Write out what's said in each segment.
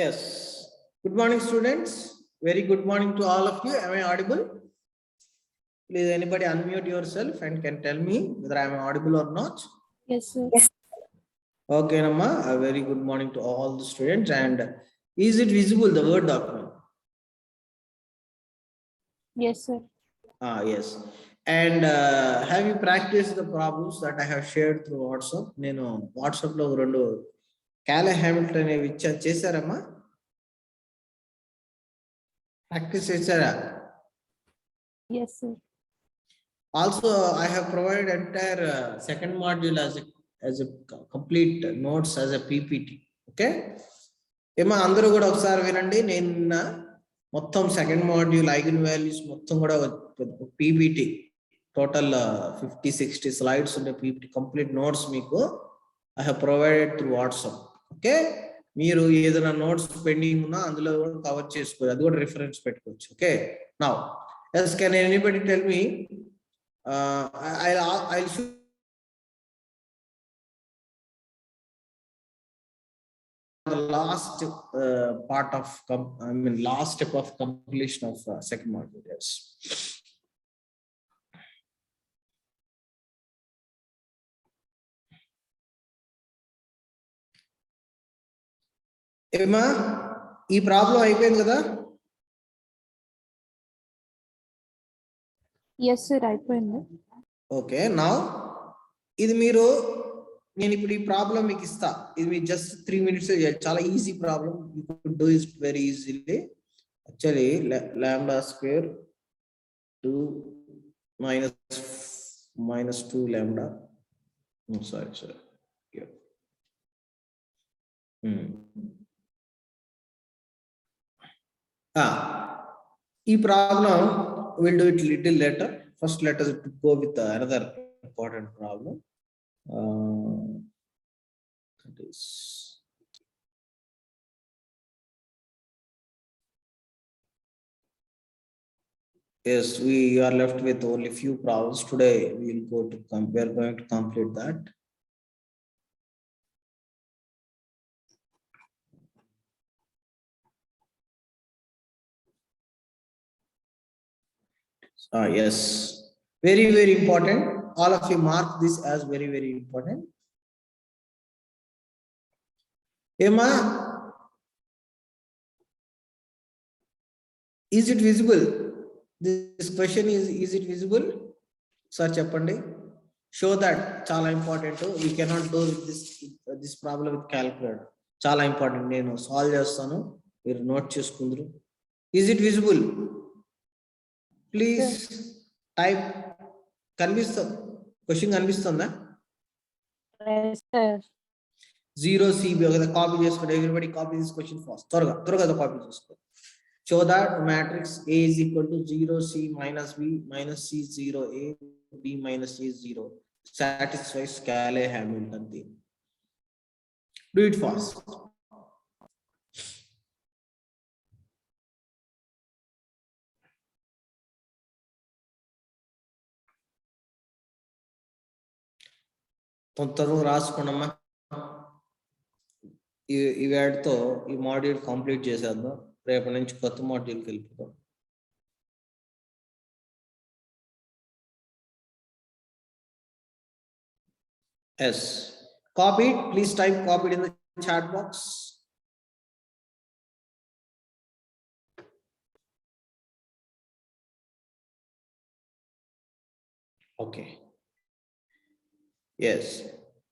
Yes. Good morning, students. Very good morning to all of you. Am I audible? Please, anybody unmute yourself and can tell me whether I am audible or not. Yes, sir. Yes. Okay, Nama. A very good morning to all the students. And is it visible, the Word document? Yes, sir. Yes. And have you practiced the problems that I have shared through WhatsApp? నేను WhatsApp లో రెండు క్యాలే Hamilton అనేవి చేశారమ్మా practice చేశారా? Yes, sir. Also, I have provided entire second module as a complete notes as a PPT. Okay. ఏమా అందరూ కూడా ఒకసారి వినండి. నేను మొత్తం సెకండ్ మాడ్యూల్ ఐగన్ వాల్యూస్ మొత్తం కూడా PPT టోటల్ 50-60 స్లైడ్స్ ఉండే PPT కంప్లీట్ నోట్స్ మీకు I have provided through WhatsApp. Okay, మీరు ఏదైనా నోట్స్ పెండింగ్ ఉన్నా అందులో కూడా కవర్ చేసుకోవచ్చు, అది కూడా రిఫరెన్స్ పెట్టుకోవచ్చు. Okay, now yes, can anybody tell me I'll show the last part of last step of completion of second module. Yes. ఏమా ఈ ప్రాబ్లం అయిపోయింది కదా? Yes, sir. అయిపోయింది. ఓకే, నౌ ఇది మీరు నేను ఇప్పుడు ఈ ప్రాబ్లం మీకు ఇస్తా. ఇది మీరు జస్ట్ 3 minutes చాలా easy problem. You could do it very easily. Actually lambda square 2 minus 2 lambda. Sorry. Yeah. ఈ problem we'll do it little later. First, let us go with another important problem. That is, yes, we are left with only few problems today. We are going to complete that. Yes, very important. All of you mark this as very important. Emma, is it visible? This question is it visible? Sir, cheppandi. Show that chala important. We cannot do this problem with calculator. Chala important. Nenu solve chestanu, meer note cheskundru. Is it visible? Please type. Question కనిపిస్తుందా? Yes, sir. 0 CB ఒకదా copy చేసుకోండి. Everybody copy this question first. త్వరగా copy చేసుకో. Show that matrix A is equal to 0 C minus B minus C 0 A B minus C 0 satisfies Cayley-Hamilton theorem. Do it fast. తొందరగా రాసుకోండమ్మా. ఈ వాటితో ఈ module complete చేసేద్దాం. రేపటి నుంచి కొత్త మాడ్యూల్కి వెళ్ళిపోతాం. Yes, copied. Please type copied in the chat box. Okay. Yes.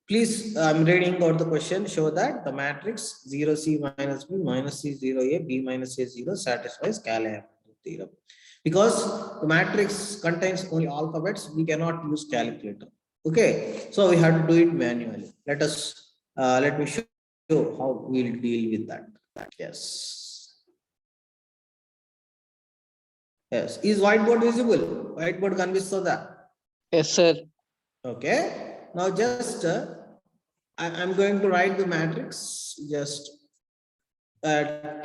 Please, I'm reading out the question. Show that the matrix 0 C minus B minus C 0 A B minus A 0 satisfies Cayley-Hamilton theorem. Because the matrix contains only alphabets, we cannot use calculator. Okay, so we have to do it manually. Let me show you how we'll deal with that. Yes. Is whiteboard visible? Whiteboard kanpistunda? Yes, sir. Okay. Now just I'm going to write the matrix. Just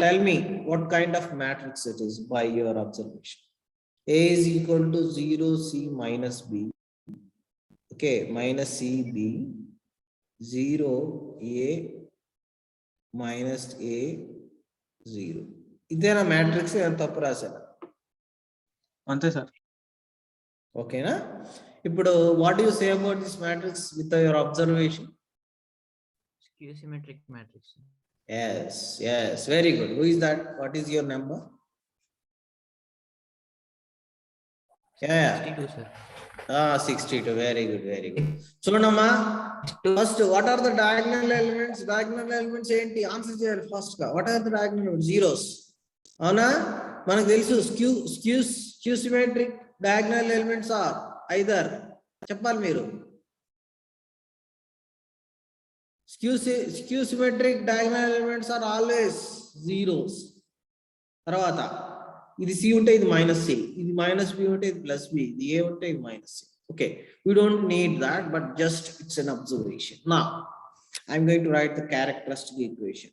tell me what kind of matrix it is by your observation. A is equal to 0 C minus B. Okay, minus C B 0 A minus A 0. ఇదేనా matrix ఏమైనా తప్పు రాశాను? అంతే sir. ఓకేనా? ఇప్పుడు what you say about this matrix with your observation? Skew symmetric matrix. Yes, very good. Who is that? What is your number? Yeah. 62, sir. 62. Very good. చూడమ్మా, first what are the diagonal elements? Diagonal elements ఏంటి? Answer చేయాలి first గా. What are the diagonal elements? Zeros. అవునా? మనకు తెలుసు skew symmetric diagonal elements are either, చెప్పాలి మీరు. Skew symmetric diagonal elements are always zeros. తర్వాత ఇది C ఉంటే ఇది మైనస్ C, ఇది మైనస్ B ఉంటే ఇది ప్లస్ B, ఇది A ఉంటే ఇది minus C. Okay, we don't need that, but just it's an observation. Now I'm going to write the characteristic equation.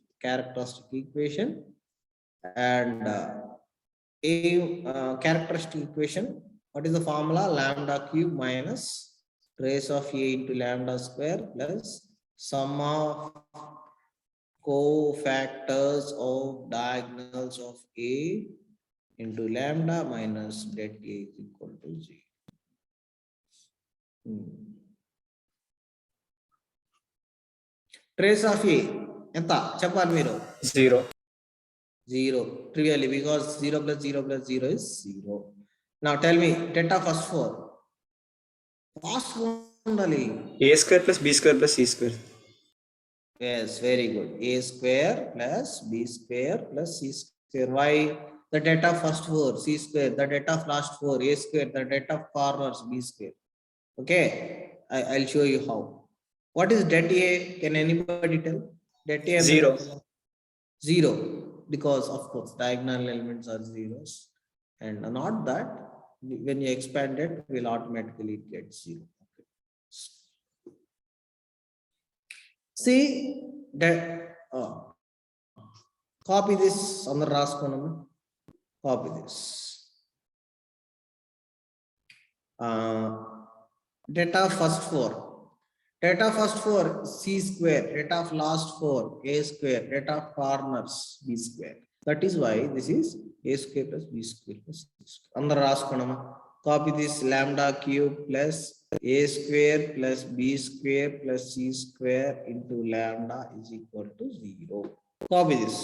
And characteristic equation, what is the formula? Lambda cube minus trace of A into lambda square plus sum of cofactors of diagonals of A into lambda minus det A is equal to 0. Trace of A enta cheppali meeru? 0 trivially, because 0 plus 0 plus 0 is 0. Now tell me delta first 4. Fast undali. A square plus B square plus C square. Yes, very good. A square plus B square plus C square. Why? The data first 4, C square. The data of last 4, A square. The data of corners, B square. Okay, I'll show you how. What is det A? Can anybody tell? Det A? 0, because of course diagonal elements are zeros, and not that when you expand it, will automatically get 0. Okay. See that copy this on the raskonam. Copy this. Data first 4. Data first 4 C square. Data of last 4 A square. Data of corners B square. That is why this is A square plus B square plus C square. On the raskonam. Copy this lambda cube plus A square plus B square plus C square into lambda is equal to 0. Copy this.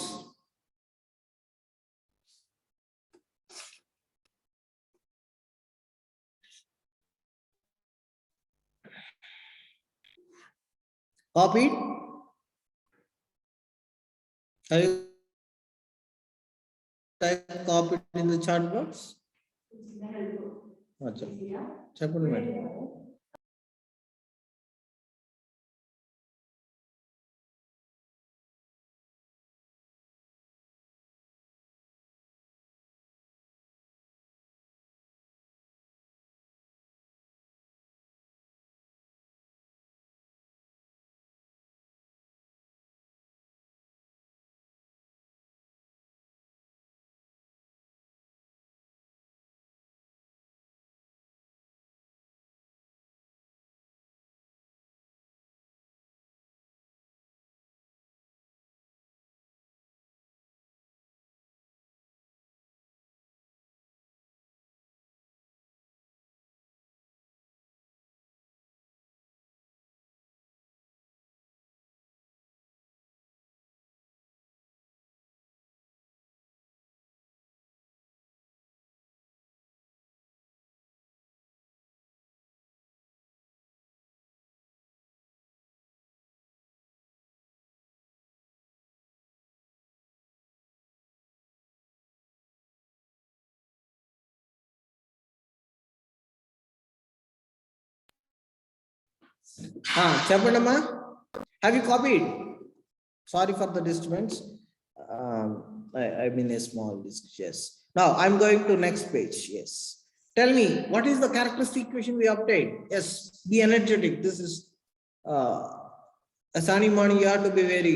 Copied? Have you copied in the chat box? చెప్పండి madam. చెప్పండమ్మా. Have you copied? Sorry for the disturbance. I mean a small yes. Now I'm going to next page. Yes. Tell me, what is the characteristic equation we obtained? Yes, be energetic. This is a sunny morning. You have to be very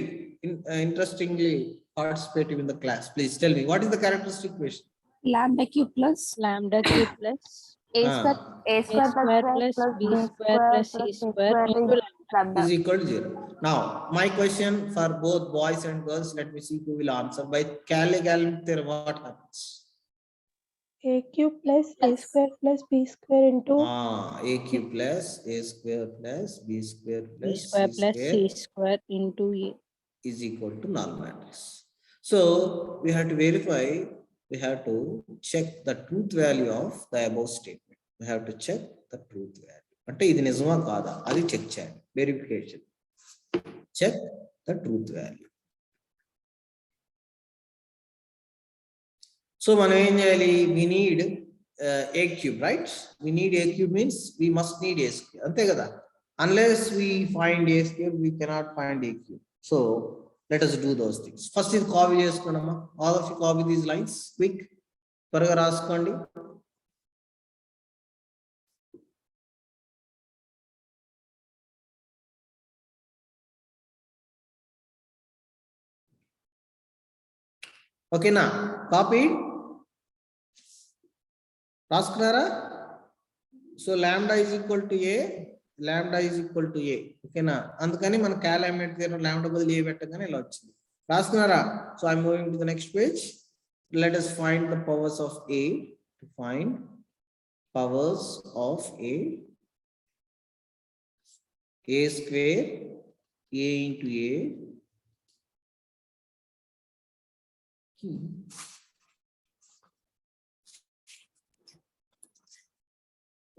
interestingly participative in the class. Please tell me, what is the characteristic equation? Lambda cube plus A square plus B square plus C square into lambda. lambda. is equal to 0. Now, my question for both boys and girls, let me see who will answer. By calculating what happens? A cube plus A square plus B square into A cube plus A square plus B square B plus square C plus square C square into A. is equal to null matrix. So we have to verify, we have to check the truth value of the above statement. We have to check the truth value. అంటే ఇది నిజమా కాదా అది check చేయాలి. Verification. Check the truth value. So మనం ఏం చేయాలి? We need A cube, right? We need A cube means we must need A square. అంతే కదా? Unless we find A square, we cannot find A cube. So let us do those things. First is copy చేసుకున్నామా? All of you copy these lines quick. త్వరగా రాసుకోండి. ఓకేనా? Copy రాసుకున్నారా? So lambda is equal to A, lambda is equal to A. ఓకేనా? అందుకని మన క్యాలెమెంట్ తీరం lambda బదులు ఏ పెట్టగానే ఇలా వచ్చింది. రాసుకున్నారా? So I moving to the next page. Let us find the powers of A. To find powers of A square, A into A.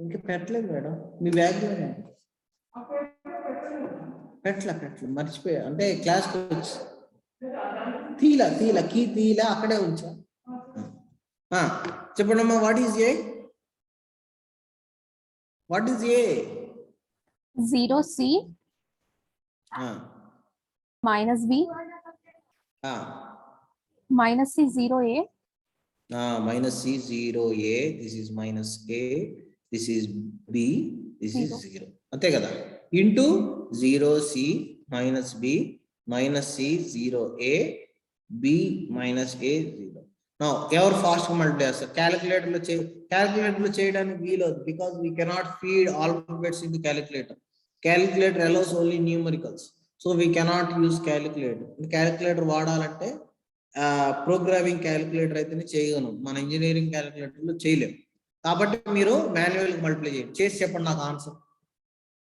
ఇంకా పెట్టలేదు మేడం, మీ బ్యాగ్లో పెట్టలే మర్చిపోయా. అంటే క్లాస్కి వచ్చి తీలా కీ తీలా అక్కడే ఉంచా. చెప్పండమ్మా, what is a? What is a? 0C minus B minus C 0A. Minus C 0A. This is minus A. This is B. This is 0. అంతే కదా? Into 0C minus B minus C 0A B minus A 0. Now ఎవరు fast multiply చేస్తారు? క్యాలిక్యులేటర్లో చేయడానికి వీలదు. Because we cannot feed alphabets in the calculator. Calculator allows only numericals. So we cannot use calculator. Calculator వాడాలంటే programming calculator అయితేనే చేయగలను, మన engineering క్యాలిక్యులేటర్లో చేయలేము. కాబట్టి మీరు మాన్యువల్ మల్టిప్లై చేయండి. చేసి చెప్పండి నాకు ఆన్సర్.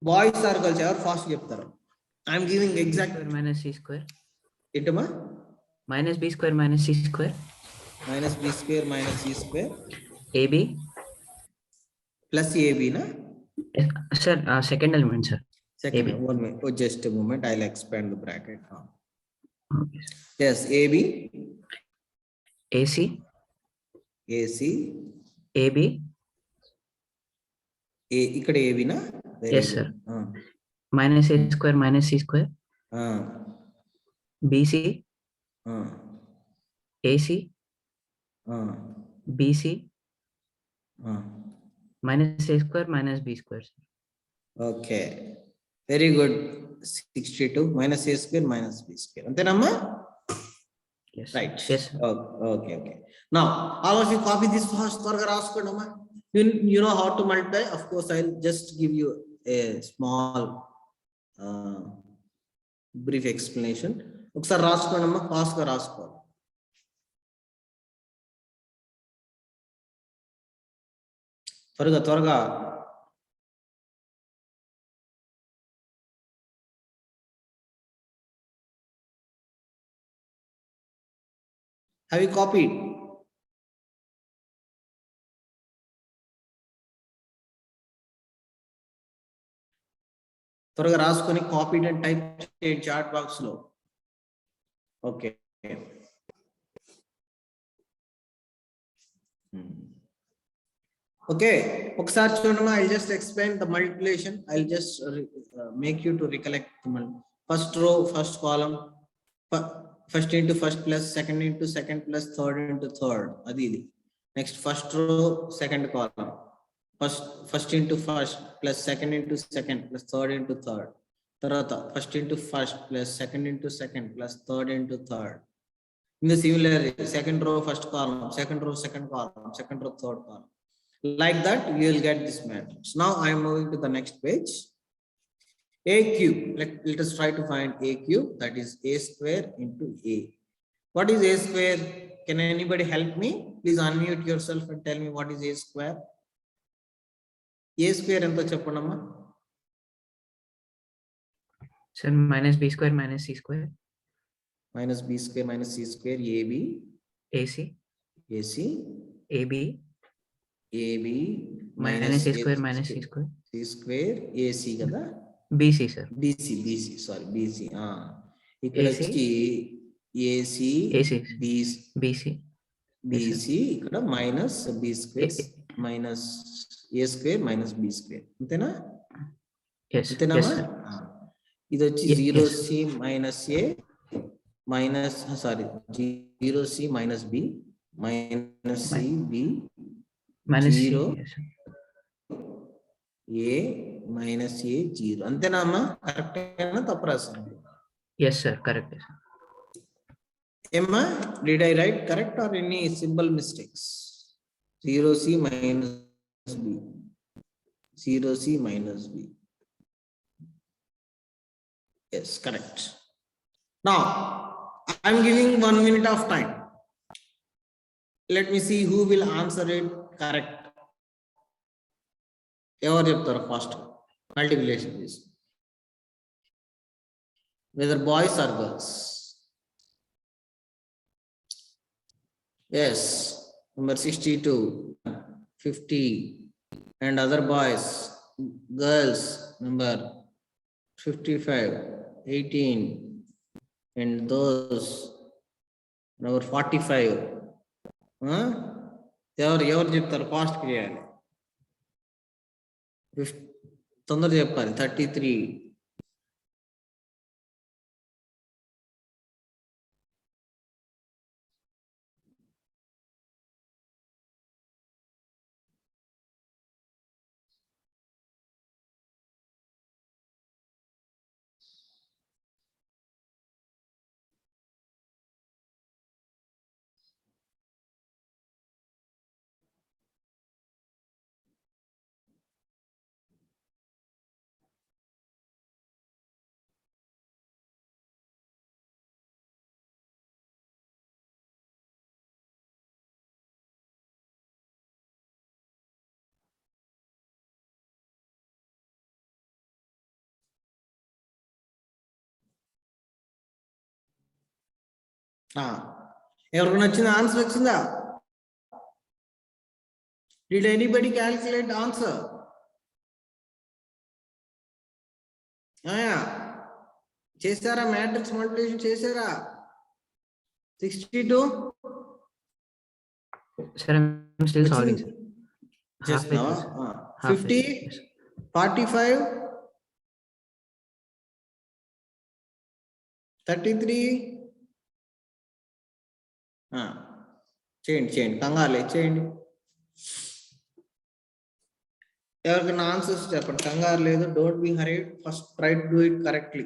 బాయ్స్ ఆర్ గర్ల్స్ ఎవరు ఫాస్ట్ చెప్తారు? I'm giving exact. minus C square. ఏంటమ్మా? Minus B square minus C square. Minus B square minus C square. AB. Plus AB na? Sir, second element, sir. Second, AB. one minute. Oh, just a moment. I'll expand the bracket. Okay. Yes, AB. AC. AC. AB. ఇక్కడ AB na? Yes, sir. Minus A square minus C square. BC. AC. BC. Minus A square minus B square. Okay. Very good. 62 minus A square minus B square. Antenamma? Yes. Right. Yes. Okay. Now, all of you copy this fast. You know how to multiply. Of course, I'll just give you a small brief explanation. ఒకసారి రాసుకోండమ్మా, fast గా రాసుకోవాలి. త్వరగా have you copied? త్వరగా రాసుకొని copied and type చేయండి chat box లో. Okay. Okay, ఒకసారి చూడమ్మా. I just explain the multiplication. I just make you to recollect. First row first column, first into first plus second into second plus third into third, అది ఇది. Next first row second column, first into first plus second into second plus third into third. తర్వాత first into first plus second into second plus third into third. In the similarly, second row first column, second row second column, second row third column. Like that, you will get this matrix. Now I am moving to the next page. A cube. Let us try to find A cube. That is A square into A. What is A square? Can anybody help me? Please unmute yourself and tell me what is A square. A square ento cheppandamma. Sir, minus b square minus c square. Minus B square minus C square AB. AC. AC. AB. AB minus a square minus c square. C square AC kada. BC, sir. BC sorry BC. ఇక్కడ వచ్చి AC BC. BC ఇక్కడ minus B square minus A square minus B square అంతేనా? Yes. అంతేనా? Yes, sir. ఇది వచ్చి 0C minus A minus sorry 0C minus B minus C B Minus C, 0 yes, sir. A minus A 0 అంతేనా అమ్మా? Correct అయినా తప్పు రాసాను? Yes, sir. Correct. Yes, sir. Emma, did I write correct or any simple mistakes? 0C minus B. 0C minus B. Yes, correct. Now, I am giving 1 minute of time. Let me see who will answer it correct. Ever cheptaru fast multiplication is. Whether boys or girls. Yes, number 62, 50, and other boys, girls, number 55, 18, and those, number 45. ఎవరు చెప్తారు? Fast చేయాలి. తొందర చెప్పాలి. 33. ఎవరికి నచ్చిన answer వచ్చిందా? Did anybody calculate answer? చేశారా? Matrix multiplication చేశారా? 62. Sir, I'm still solving, sir. Just Halfway now. through, sir. 50, Halfway, yes. 45, 33. చేయండి కంగారు చేయండి. ఎవరికైనా ఆన్సర్స్ చెప్పండి. కంగారు లేదు. Don't be hurried. First try to do it correctly.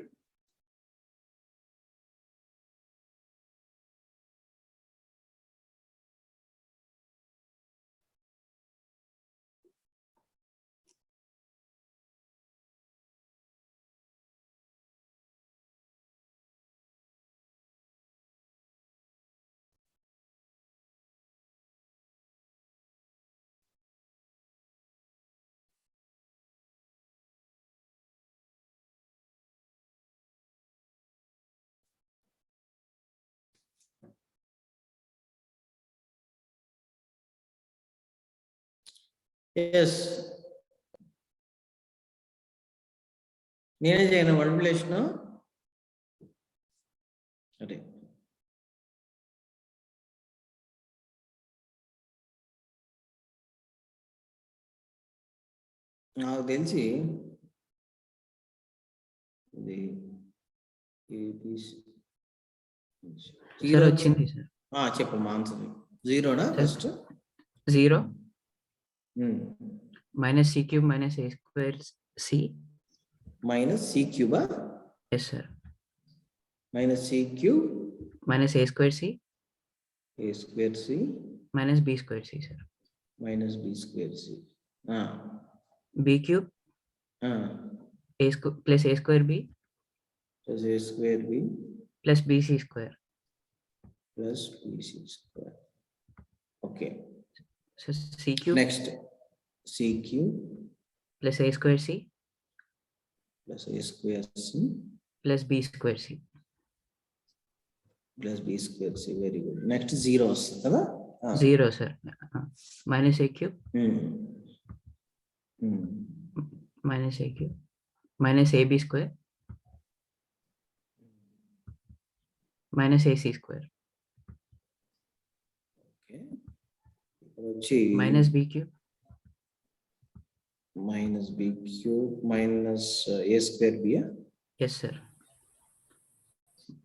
Yes, నేనే చేయను మల్టిప్లికేషన్. సరే, నాకు తెలిసి ఇది Sir, వచ్చింది సార్. చెప్పమ్మా answer. 0నా first? 0 minus c cube minus a square c minus c cube. Yes, sir. Minus c cube minus a square c minus b square c, sir. minus b square c. b cube plus a square b plus a square b plus bc square. plus bc square. Okay. So c cube Next, c cube plus a square c plus a square c plus b square c. plus b square c. Very good. Next, zeros. Kada? 0 sir. Minus a cube minus a cube minus ab square minus ac square Okay. ఇక్కడ వచ్చి minus b cube minus b cube minus a square b. yes sir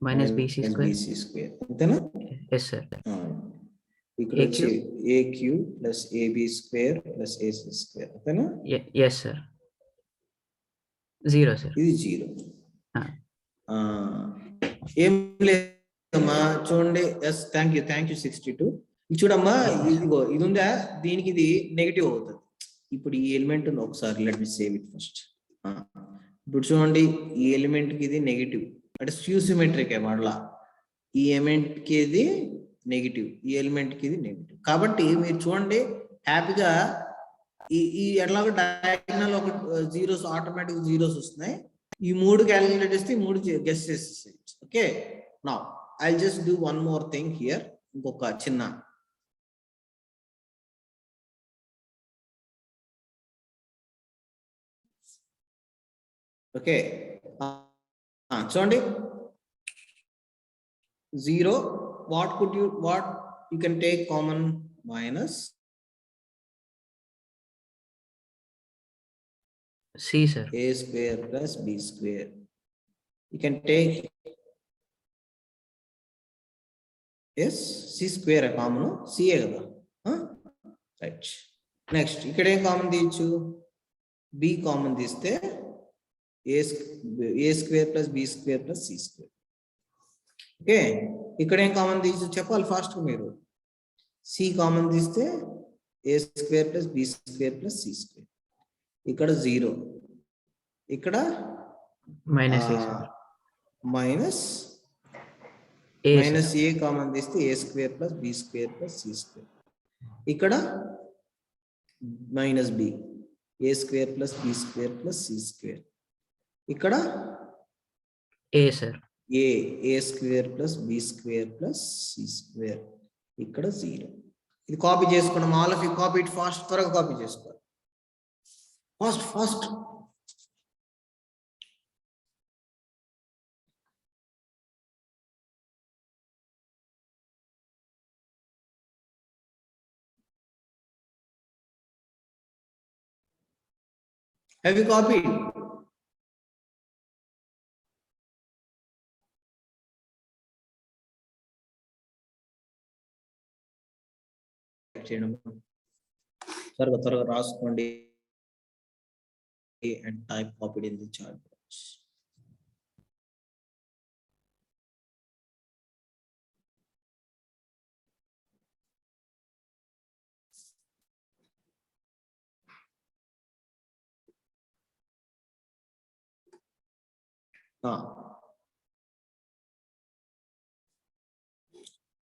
minus bc square bc square. అంతేనా? yes sir ఇక్కడ A వచ్చి a cube plus ab square plus ac square. అంతేనా? yes sir 0 sir. ఇది 0. Ah. ఏం లేదమ్మా చూడండి. Yes thank you 62. ఇది చూడమ్మా, ఇదిగో ఇది ఉందా, దీనికి ఇది నెగిటివ్ అవుతుంది. ఇప్పుడు ఈ ఎలిమెంట్ ఒకసారి let me save it first. ఇప్పుడు చూడండి, ఈ ఎలిమెంట్ కి ఇది నెగిటివ్ అంటే స్క్యూ సిమెట్రిక్ మళ్ళా. ఈ ఎలిమెంట్ కి ఇది నెగిటివ్, ఈ ఎలిమెంట్ కి ఇది నెగిటివ్. కాబట్టి మీరు చూడండి హ్యాపీగా ఈ ఎట్లాగో డయాగ్నల్ ఒక జీరోస్ ఆటోమేటిక్ జీరోస్ వస్తున్నాయి. ఈ 3 క్యాలిక్యులేట్ చేస్తే ఈ 3 గెస్ చేసేస్తాయి. Okay, now I just do one more thing here. ఇంకొక చిన్న ఓకే చూడండి, 0 what you can take common minus c sir a square plus b square. You can take yes c square common, c కదా. Right. Next ఇక్కడ ఏం common తీయచ్చు, b common తీస్తే a square plus b square plus c square. Okay, ఇక్కడ ఏం common తీయచ్చు చెప్పాలి fast మీరు. c కామన్ తీస్తే a square plus b square plus c square. ఇక్కడ 0, ఇక్కడ minus a sir minus a minus a common తీస్తే a square plus b square plus c square. ఇక్కడ minus b, a square plus b square plus c square. ఇక్కడ a sir a square plus b square plus c square. ఇక్కడ 0. ఇది copy చేసుకున్నాం. All of you copy it fast, త్వరగా copy చేసుకోవాలి. Fast have you copied? త్వరగా రాసుకోండి and type copied in the chat box.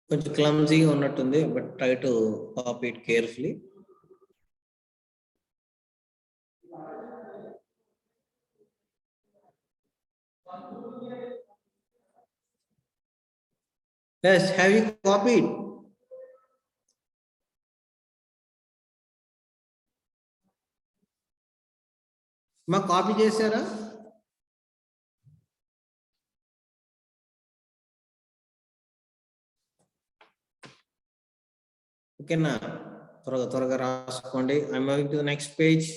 కొంచెం క్లమ్జీగా ఉన్నట్టుంది, but try to copy it carefully. Yes, have you copied? మా కాపీ చేశారా? ఓకేనా, త్వరగా రాసుకోండి. I moving to the next page.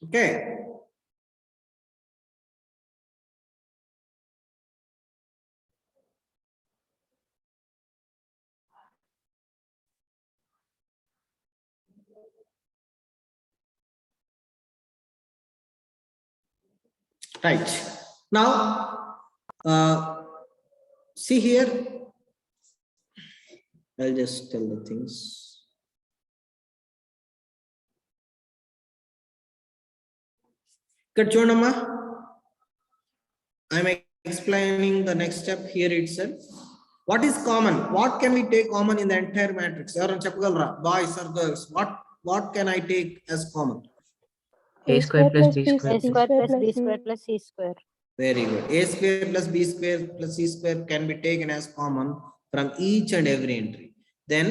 Okay, Right. Now, see here, I'll just tell the things. ఇక్కడ చూడమ్మా, I'm explaining the next step here itself. What is common? What can we take common in the entire matrix? ఎవరైనా చెప్పగలరా? Boys or girls? What can I take as common? A square plus B A square. square plus B C. square plus C square. Very good. A square plus B square plus C square can be taken as common from each and every entry. Then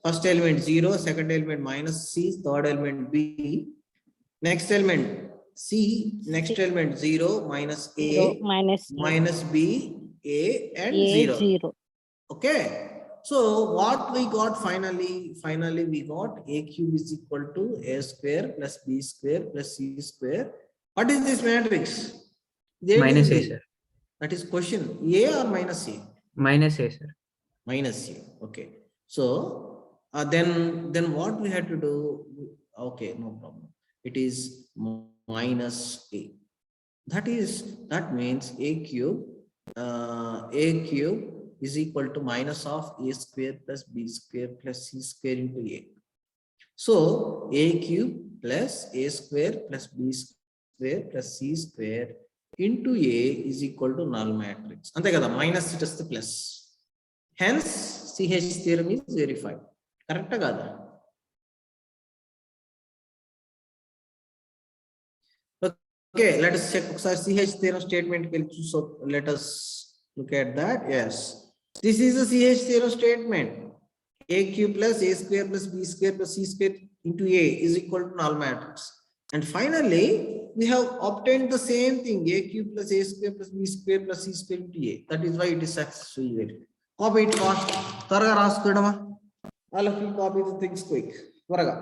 first element 0, second element minus C, third element B, next element C, next element 0, minus A, minus B, A and A 0. 0. Okay. So what we got finally we got A cube is equal to A square plus B square plus C square. What is this matrix? Minus A, sir. That is question. A or minus A? Minus A, sir. Minus A. Okay. So then what we had to do? Okay, no problem. It is minus A. That means A cube is equal to minus of A square plus B square plus C square into A. So A cube plus A square plus B square plus C square into A is equal to null matrix. Ante kada, minus just the plus. Hence CH theorem is verified. Correct kada? Okay, let us check CH theorem statement. So let us look at that. Yes, this is a CH theorem statement. A cube plus A square plus B square plus C square into A is equal to null matrix. And finally, we have obtained the same thing, A cube plus A square plus B square plus C square into A. That is why it is successfully verified. Copy it fast. Taraga raskudama. All of you copy the things quick. Varaga.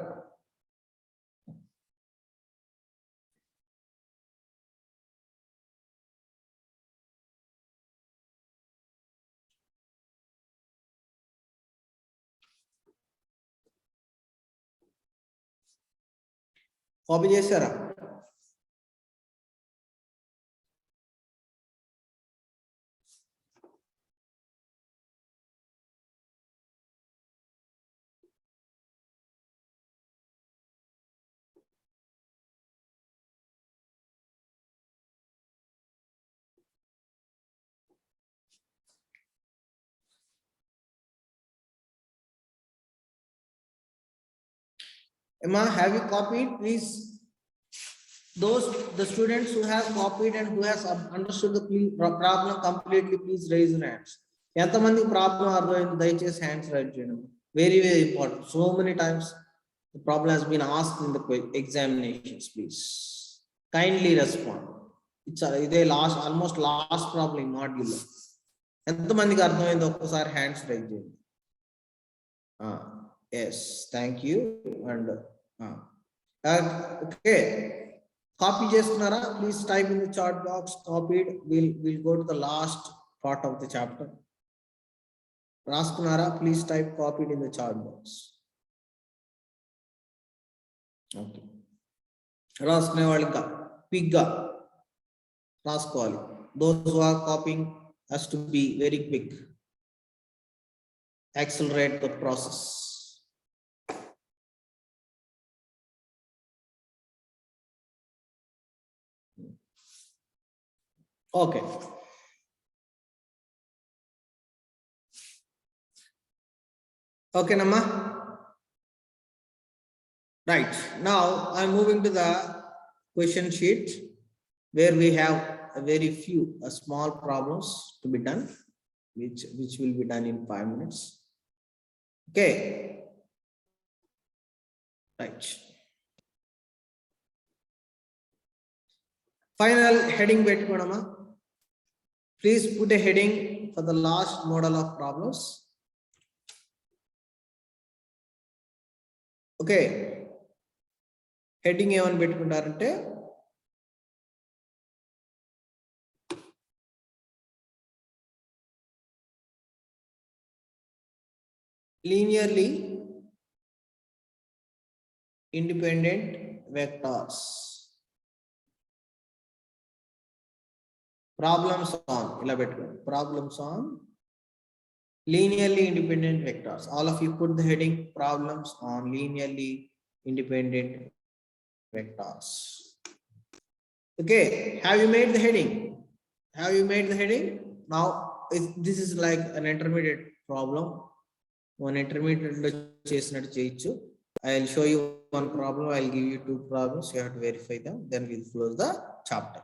Copy చేశారా? Emma, have you copied? Please, the students who have copied and who has understood the problem completely, please raise your hands. ఎంతమంది problem అర్థమైంది? దయచేసి hands right చేయండి. Very important. So many times the problem has been asked in the examinations. Please kindly respond. It's ఇదే almost last problem in module. ఎంతమందికి అర్థమైంది? ఒక్కసారి hands right చేయండి. Yes, thank you. And okay, copy చేస్తున్నారా? Please type in the chat box copied. We'll go to the last part of the chapter. రాసుకున్నారా? Please type copied in the chat box. Okay, రాసుకునే వాళ్ళు ఇంకా quick గా రాసుకోవాలి. Those who are copying has to be very quick. Accelerate the process. Okay. Okay, Nama. Right. Now I'm moving to the question sheet where we have a very few small problems to be done, which will be done in 5 minutes. Okay. Right. Final heading పెట్టుకోవడమా? Please put a heading for the last model of problems. Okay. Heading ఏమని పెట్టుకుంటారంటే linearly independent vectors. Problems on ila pettukondi. Problems on linearly independent vectors. All of you put the heading problems on linearly independent vectors. Okay, have you made the heading? Have you made the heading? Now this is like an intermediate problem. One intermediate lo chesinattu cheyochu. I'll show you one problem, I'll give you two problems, you have to verify them, then we'll close the chapter.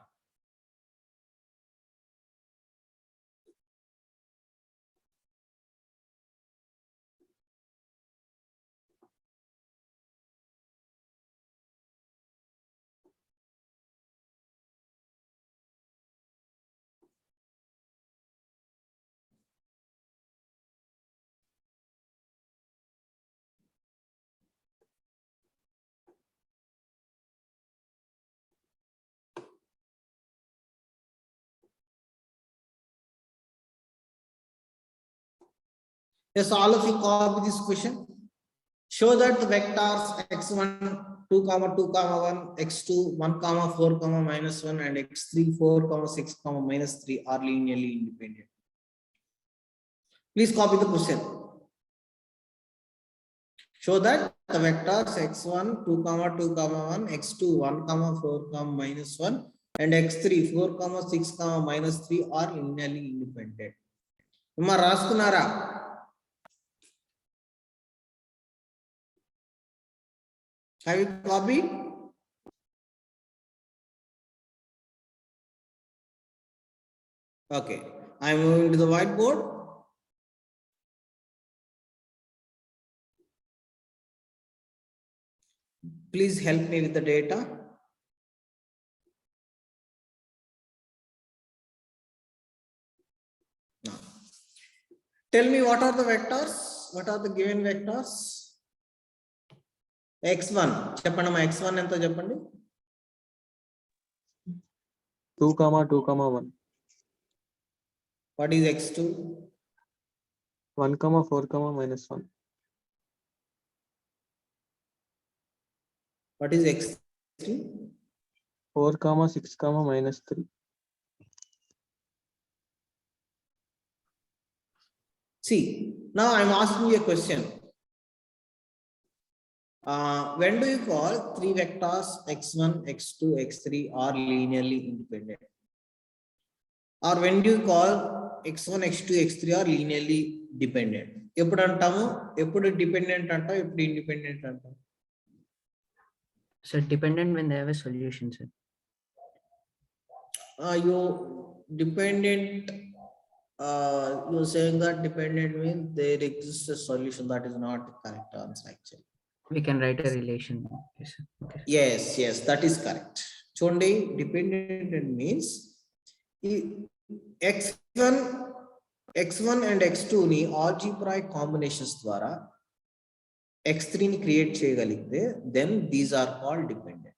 Yes, all of you copy this question. Show that the vectors x1 2 comma 2 comma 1 x2 1 comma 4 comma minus 1 and x3 4 comma 6 comma minus 3 are linearly independent. Please copy the question. Show that the vectors x1 2 comma 2 comma 1 x2 1 comma 4 comma minus 1 and x3 4 comma 6 comma minus 3 are linearly independent. Amma raskunara? Have you copied? Okay, I'm moving to the whiteboard. Please help me with the data. Now, tell me what are the vectors? What are the given vectors? x1. చెప్పండి మా x1 ఎంతో చెప్పండి. 2 comma 2 comma 1. What is x2? 1 comma 4 comma minus 1. What is x3? 4 comma 6 comma minus 3. See, now I'm asking you a question. When do you call three vectors x1, x2, x3 are linearly independent? Or when do you call x1, x2, x3 are linearly dependent? ఎప్పుడు అంటాము? ఎప్పుడు dependent అంటాం, ఎప్పుడు independent అంటాం? So dependent when they have a solution, sir. You dependent, you're saying that dependent means there exists a solution. That is not the correct answer actually. We can write a relation. Yes, sir. Okay. Yes, that is correct. Chundi, dependent means x1 and x2 ni algebraic combinations ద్వారా x3 ని create చేయగలిగితే then these are called dependent.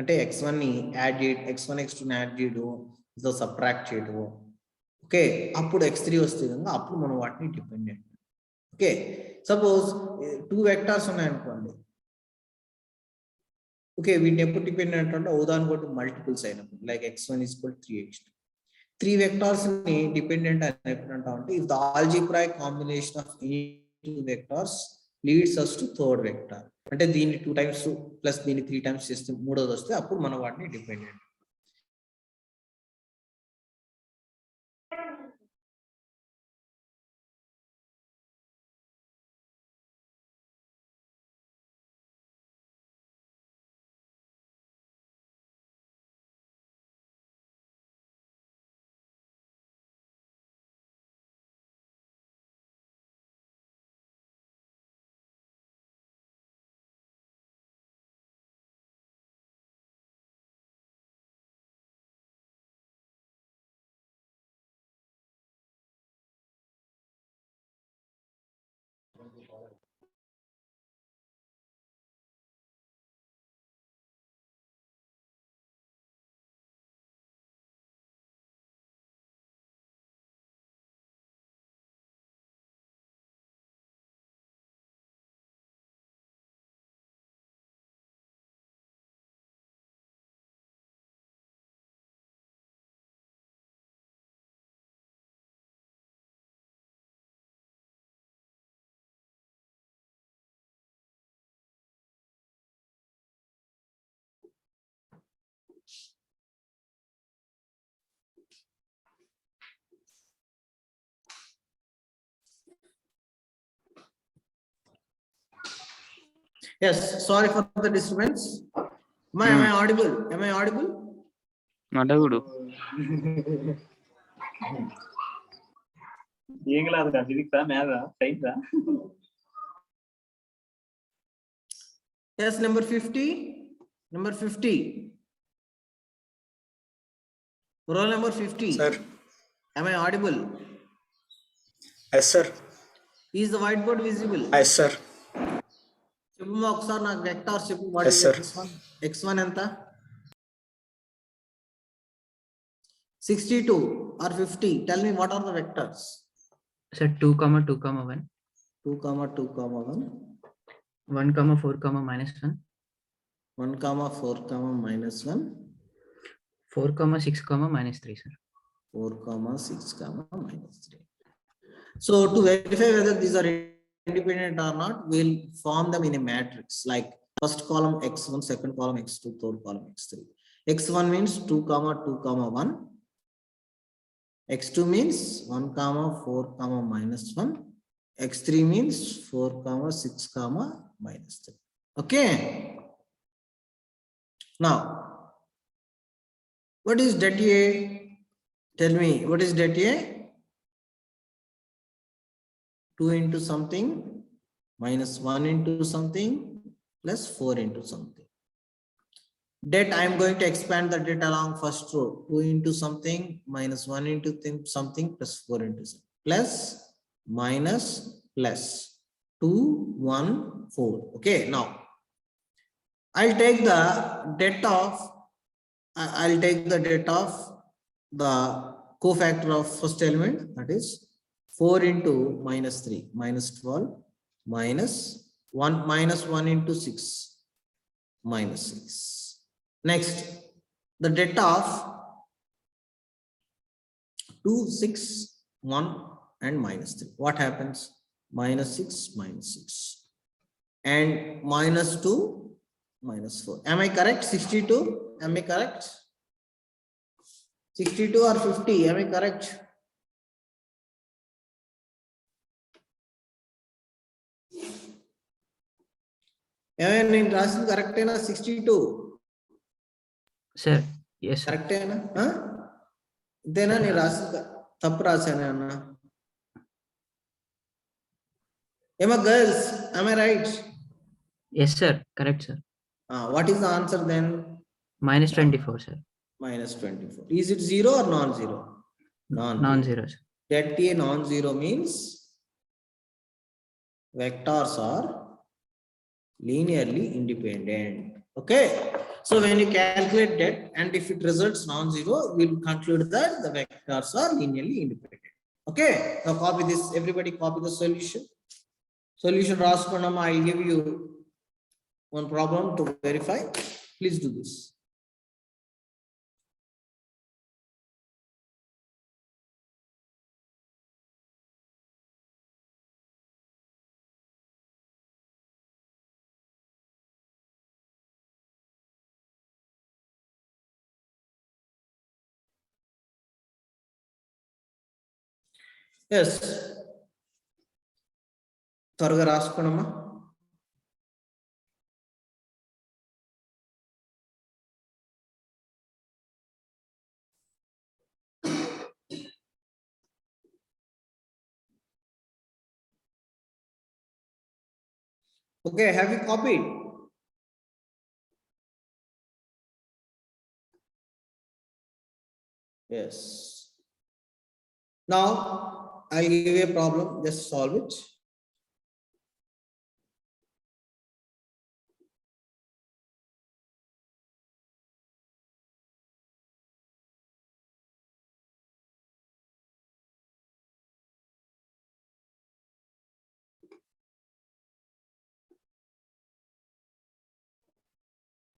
అంటే x1 ని add చేయడం, x1 x2 ని add చేయడం, ఇదో subtract చేయడం, ఓకే, అప్పుడు x3 వస్తే కనుక అప్పుడు మనం వాటిని డిపెండెంట్. ఓకే, సపోజ్ 2 వెక్టార్స్ ఉన్నాయనుకోండి, ఓకే, వీటిని ఎప్పుడు డిపెండెంట్ అంటే ఉదాహరణకు మల్టిపుల్స్ అయినప్పుడు like x1 is equal to 3x2. 3 vectors ని డిపెండెంట్ అని ఎప్పుడు అంటాం అంటే if the algebraic combination of any two vectors leads us to third vector, అంటే దీన్ని 2 times ప్లస్ దీన్ని 3 times చేస్తే మూడోది వస్తే అప్పుడు మనం వాటిని dependent Yes, sorry for the disturbance. Am I audible? Am I audible? అడగుడు ఏం క్లాస్ రా ఫిజిక్సా మ్యాథ్సా సైన్సా Yes, number 50. Number 50. Roll number 50. Sir. Am I audible? Yes, sir. Is the whiteboard visible? Yes, sir. చెప్పమ్మా ఒకసారి నాకు వెక్టార్స్ చెప్పు. What Yes, is sir. x1? x1 ఎంత? 62 or 50. Tell me what are the vectors? Sir, 2, 2, 1. 2, 2, 1. 1, 4, minus 1. 1, 4, minus 1. 4, 6, minus 3, sir. 4, 6, minus 3. So to verify whether these are independent or not, we'll form them in a matrix like first column x1, second column x2, third column x3. x1 means 2, 2, 1. x2 means 1, 4, minus 1. x3 means 4, 6, minus 3. Okay. Now, what is det A? Tell me, what is det A? 2 into something minus 1 into something plus 4 into something. Det, I am going to expand the det along first row. 2 into something minus 1 into something plus 4 into something. Plus, minus, plus. 2, 1, 4. Okay, now I'll take the det of the cofactor of first element, that is 4 into minus 3, minus 12, minus 1, minus 1 into 6, minus 6. Next, the det of 2, 6, 1 and minus 3. What happens? Minus 6, minus 6. And minus 2, minus 4. Am I correct? 62? Am I correct? 62 or 50? Am I correct? ఏమైనా నేను రాసింది కరెక్టేనా? 62 Sir, yes, sir. కరెక్టేనా? ఇంతేనా? నేను రాసింది తప్పు రాశానే అన్న? ఏమా girls, am I right? Yes, sir. Correct, sir. What is the answer then? Minus 24, sir. Minus 24. Is it 0 or non-zero? Non-zero, sir. Det A non-zero means vectors are linearly independent. Okay, so when you calculate that and if it results non-zero, we'll conclude that the vectors are linearly independent. Okay, now copy this. Everybody copy the solution. Solution Raskonama, I'll give you one problem to verify. Please do this. Yes. త్వరగా రాసుకోనమ్మా. Okay, have you copied? Yes. Now I'll give you a problem, just solve it.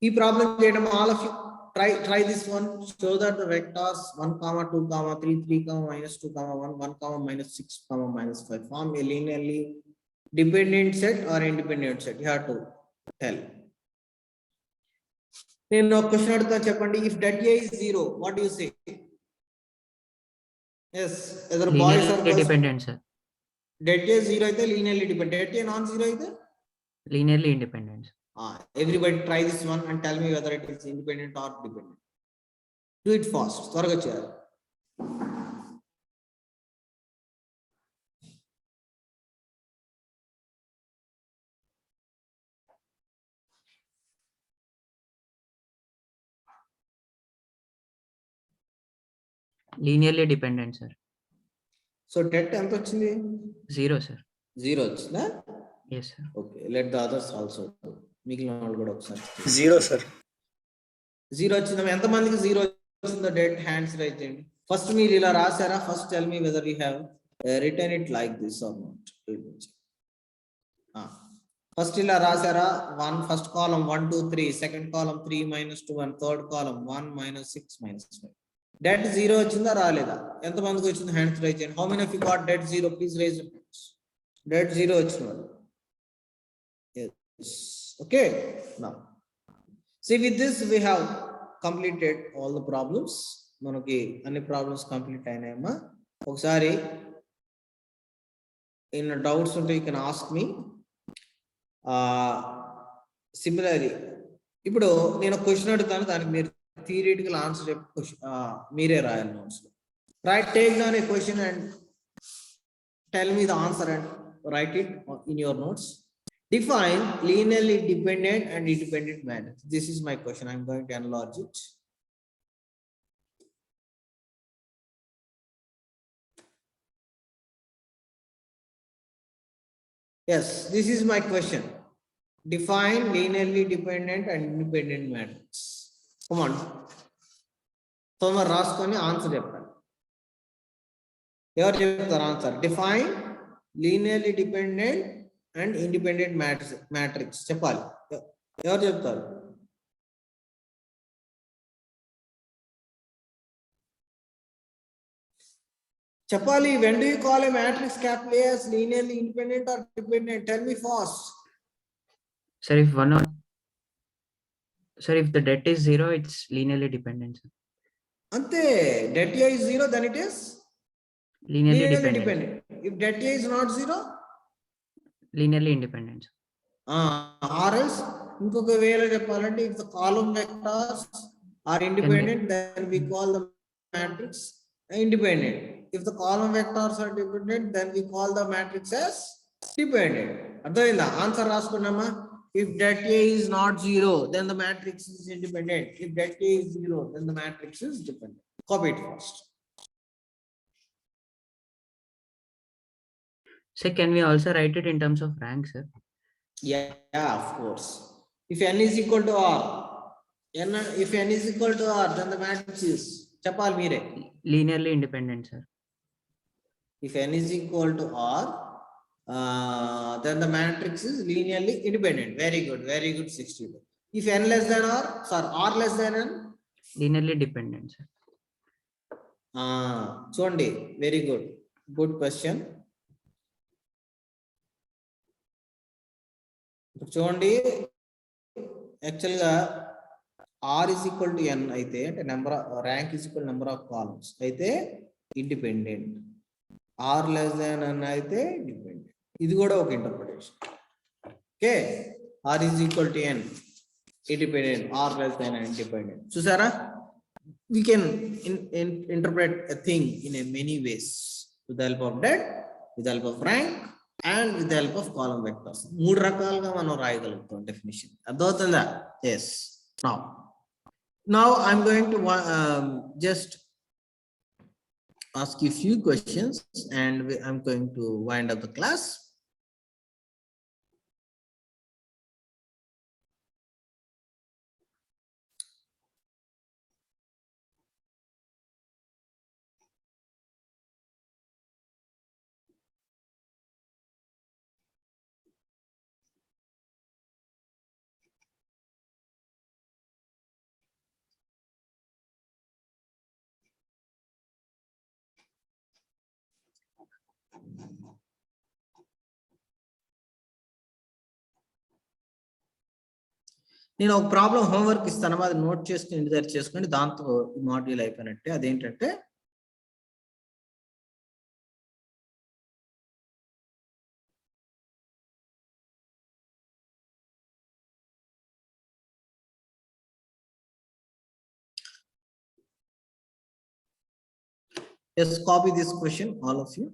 ఈ problem చేయడం, all of you try this one. Show that the vectors 1, 2, 3, 3, minus 2, 1, 1, minus 6, minus 5 form a linearly dependent set or independent set. You have to tell. నేను ఒక question అడుగుతా, చెప్పండి. If det A is 0, what do you say? Yes, either boys or Linearly girls. dependent, sir. Det A 0 అయితే linearly dependent. Det A non-zero అయితే Linearly independent. Everybody try this one and tell me whether it is independent or dependent. Do it fast. త్వరగా చేయాలి. Linearly dependent, sir. So det ఎంత వచ్చింది? 0, sir. 0 వచ్చిందా? Yes, sir. Okay, let the others also. మిగిలిన వాళ్ళు కూడా ఒకసారి. 0, sir. 0 వచ్చిందా? ఎంతమందికి 0 వచ్చిందో డెట్ హ్యాండ్స్ రైజ్ చేయండి. ఫస్ట్ మీరు ఇలా రాసారా? First tell me whether you have return it like this or not. First ఇలా రాసారా? 1 first column 1 2 3, second column 3 -2 1, third column 1 -6 -5. Det 0 వచ్చిందా రాలేదా? ఎంతమందికి వచ్చింది హ్యాండ్స్ రైజ్ చేయండి. How many of you got det 0? Please raise your hands. Det 0 వచ్చిన వాళ్ళు. Yes. Okay, now see, with this we have completed all the problems. మనకి అన్ని problems complete అయినాయమ్మా. ఒకసారి ఏమైనా డౌట్స్ ఉంటే you can ask me. Similarly ఇప్పుడు నేను question అడుగుతాను, దానికి మీరు థియరిటికల్ ఆన్సర్ చెప్పి మీరే రాయాలి notes. Right, take down A question and tell me the answer and right it in your notes. Define linearly dependent and independent matrix. This is my question. I'm going to enlarge it. Yes, this is my question. Define linearly dependent and independent matrix. Come on. Tomar raskoni answer cheppali. Evaru cheptaru answer? Define linearly dependent and independent matrix చెప్పాలి. ఎవరు చెప్తారు? చెప్పాలి. when do you call a matrix capital A as linearly independent or dependent? Tell me fast. Sir, if the debt is 0, it's linearly dependent, sir. అంతే. debt A is 0, then it is Linearly linearly dependent. dependent. If debt A is not 0, Linearly independent. or else ఇంకొక వేలో చెప్పాలంటే if the column vectors are independent, then we call the matrix independent. If the column vectors are dependent, then we call the matrix as dependent. అర్థమైందా? Answer రాసుకున్నామా? If det A is not 0, then the matrix is independent. If det A is 0, then the matrix is dependent. Copy it first. Sir, can we also write it in terms of rank, sir? Yeah, of course. If n is equal to r, if n is equal to r, then the matrix is చెప్పాలి మీరే. Linearly independent, sir. If n is equal to r, then the matrix is linearly independent. Very good, 62. If n less than r, sorry, r less than n, Linearly dependent, sir. చూడండి, very good question. చూడండి, యాక్చువల్గా r is equal to n అయితే, అంటే rank is equal to number of columns అయితే independent, r less than n అయితే dependent. ఇది కూడా ఒక interpretation. Okay, r is equal to n independent, r less than n independent. చూసారా? We can interpret a thing in a many ways with the help of det, with the help of rank, and with the help of column vectors. మూడు రకాలుగా మనం రాయగలుగుతాం definition. అర్థమవుతుందా? Yes. Now I'm going to just ask you a few questions and I'm going to wind up the class. నేను ఒక problem homework ఇస్తాను, అది note చేసుకుని ఇంటి దగ్గర చేసుకోండి. దాంతో ఈ మాడ్యూల్ అయిపోయినట్టే. అదేంటంటే Just copy this question, all of you.